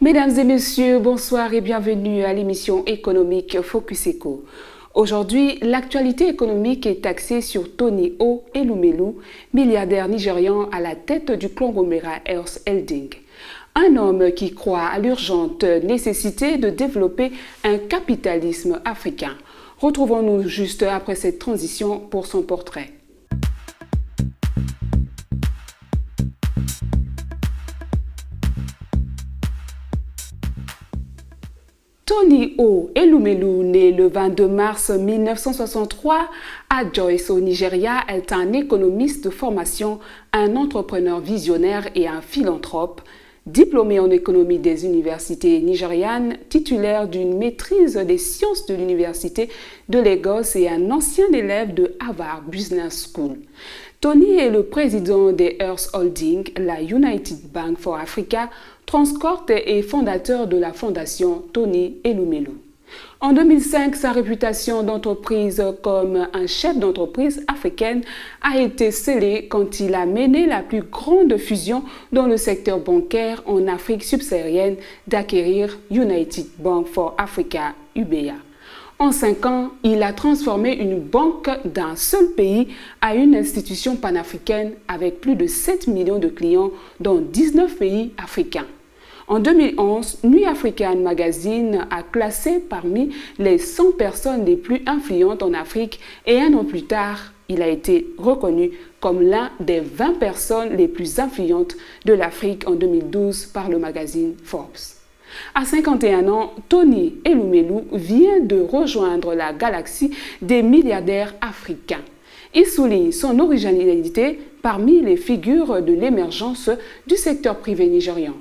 Mesdames et messieurs, bonsoir et bienvenue à l'émission économique Focus Eco. Aujourd'hui, l'actualité économique est axée sur Tony O. Elumelu, milliardaire nigérian à la tête du conglomérat Earth Holding. Un homme qui croit à l'urgente nécessité de développer un capitalisme africain. Retrouvons-nous juste après cette transition pour son portrait. Tony O. Elumelu, né le 22 mars 1963 à Jos au Nigeria, est un économiste de formation, un entrepreneur visionnaire et un philanthrope. Diplômé en économie des universités nigérianes, titulaire d'une maîtrise des sciences de l'université de Lagos et un ancien élève de Harvard Business School. Tony est le président des Earth Holding, la United Bank for Africa, Transcorp et fondateur de la fondation Tony Elumelu. En 2005, sa réputation d'entreprise comme un chef d'entreprise africaine a été scellée quand il a mené la plus grande fusion dans le secteur bancaire en Afrique subsaharienne d'acquérir United Bank for Africa, UBA. En 5 ans, il a transformé une banque d'un seul pays à une institution panafricaine avec plus de 7 millions de clients dans 19 pays africains. En 2011, New African Magazine a classé parmi les 100 personnes les plus influentes en Afrique et un an plus tard, il a été reconnu comme l'un des 20 personnes les plus influentes de l'Afrique en 2012 par le magazine Forbes. À 51 ans, Tony Elumelu vient de rejoindre la galaxie des milliardaires africains. Il souligne son originalité parmi les figures de l'émergence du secteur privé nigérian.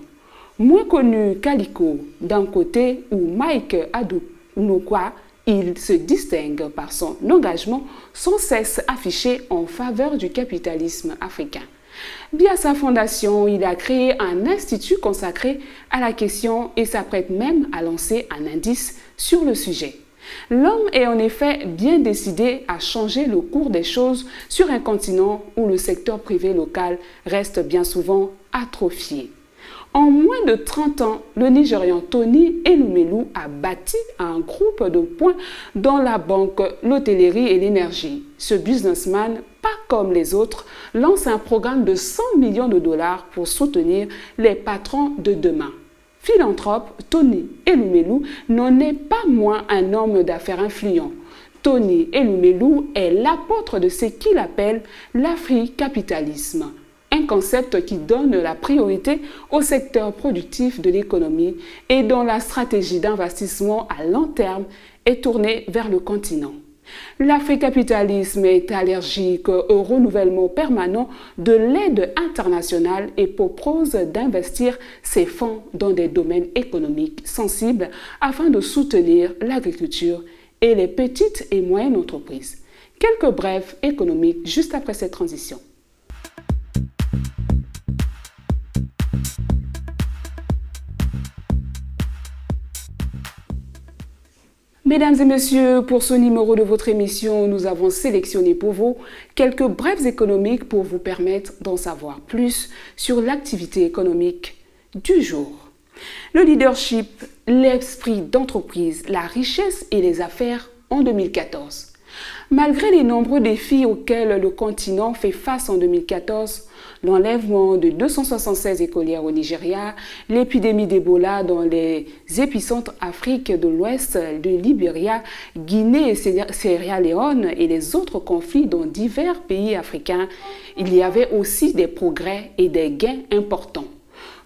Moins connu qu'Aliko d'un côté ou Mike Adunokwa, il se distingue par son engagement sans cesse affiché en faveur du capitalisme africain. Via sa fondation, il a créé un institut consacré à la question et s'apprête même à lancer un indice sur le sujet. L'homme est en effet bien décidé à changer le cours des choses sur un continent où le secteur privé local reste bien souvent atrophié. En moins de 30 ans, le Nigérian Tony Elumelu a bâti un groupe de points dans la banque, l'hôtellerie et l'énergie. Ce businessman, pas comme les autres, lance un programme de 100 millions de dollars pour soutenir les patrons de demain. Philanthrope, Tony Elumelu n'en est pas moins un homme d'affaires influent. Tony Elumelu est l'apôtre de ce qu'il appelle l'africapitalisme. Un concept qui donne la priorité au secteur productif de l'économie et dont la stratégie d'investissement à long terme est tournée vers le continent. L'africapitalisme est allergique au renouvellement permanent de l'aide internationale et propose d'investir ses fonds dans des domaines économiques sensibles afin de soutenir l'agriculture et les petites et moyennes entreprises. Quelques brèves économiques juste après cette transition. Mesdames et messieurs, pour ce numéro de votre émission, nous avons sélectionné pour vous quelques brèves économiques pour vous permettre d'en savoir plus sur l'activité économique du jour. Le leadership, l'esprit d'entreprise, la richesse et les affaires en 2014. Malgré les nombreux défis auxquels le continent fait face en 2014, l'enlèvement de 276 écolières au Nigeria, l'épidémie d'Ebola dans les épicentres Afrique de l'Ouest, de Libéria, Guinée et Sierra Leone et les autres conflits dans divers pays africains, il y avait aussi des progrès et des gains importants.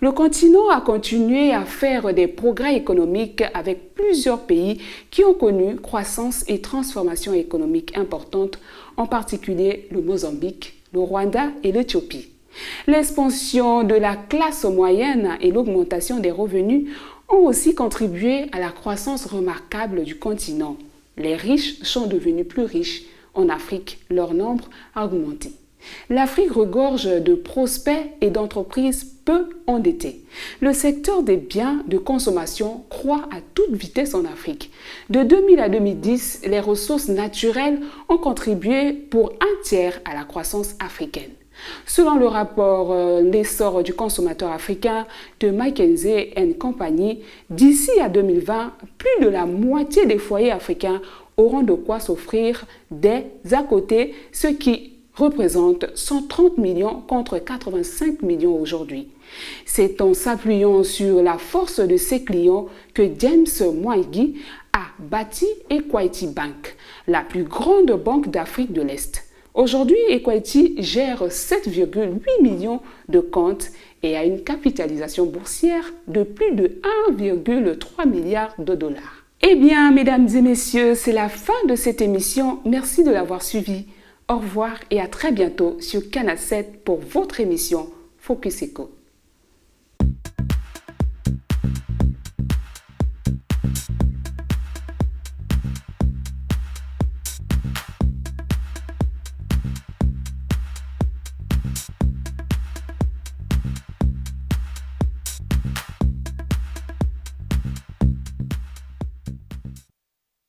Le continent a continué à faire des progrès économiques avec plusieurs pays qui ont connu croissance et transformation économique importantes, en particulier le Mozambique, le Rwanda et l'Éthiopie. L'expansion de la classe moyenne et l'augmentation des revenus ont aussi contribué à la croissance remarquable du continent. Les riches sont devenus plus riches. En Afrique, leur nombre a augmenté. L'Afrique regorge de prospects et d'entreprises peu endettés. Le secteur des biens de consommation croît à toute vitesse en Afrique. De 2000 à 2010, les ressources naturelles ont contribué pour un tiers à la croissance africaine. Selon le rapport L'essor du consommateur africain de McKinsey & Company, d'ici à 2020, plus de la moitié des foyers africains auront de quoi s'offrir des à côté, ce qui représente 130 millions contre 85 millions aujourd'hui. C'est en s'appuyant sur la force de ses clients que James Mwangi a bâti Equity Bank, la plus grande banque d'Afrique de l'Est. Aujourd'hui, Equity gère 7,8 millions de comptes et a une capitalisation boursière de plus de 1,3 milliard de dollars. Eh bien, mesdames et messieurs, c'est la fin de cette émission. Merci de l'avoir suivi. Au revoir et à très bientôt sur Canal 7 pour votre émission Focus Eco.